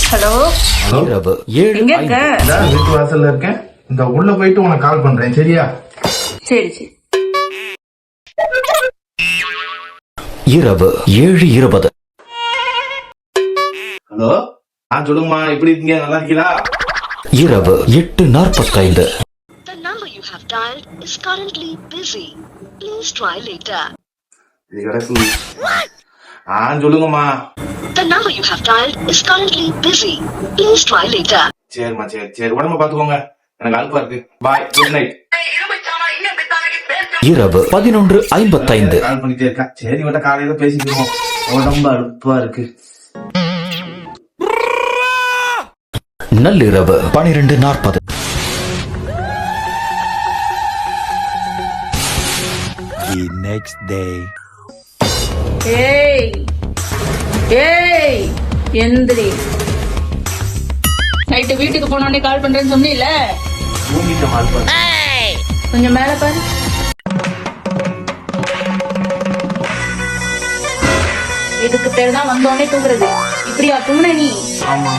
Hello இரவு 7:05. வீட்டு வாசல்ல இருக்கேன். இந்த உள்ள போயிட்டு உனக்கு கால் பண்றேன், சரியா? சரி சரி. இரவு 7:20. ஹலோ, சொல்லுங்கம்மா, எப்படி இருக்கீங்க? நல்லா இருக்கீங்களா? இரவு 8:45. The number you have dialed is currently busy. Please try later. இது கிடக்கு. சொல்லுங்கம்மா. The number you have dialed is currently busy. Please try later. சரிம்மா, சரி, உடம்ப பாத்துக்கோங்க. எனக்கு அலுப்பா இருக்கு. பாய், குட் நைட். இரவு 11:55. கால் பண்ணிட்டே இருக்கா. சரி, உன்கிட்ட காலையில பேசிக்கிறோம். உடம்பு அலுப்பா இருக்கு. நள்ளிரவு 12:40. The next day. ஏய் ஏய் எந்திரி. நைட்டு வீட்டுக்கு போனோடனே கால் பண்றேன்னு சொன்னீல, தூங்கிட்ட மால் பண்ண. கொஞ்சம் மேல பாரு. இதுக்கு பேர் தான் வந்தோடனே தூங்குறது. இப்படியா தூங்குன நீ? ஆமா.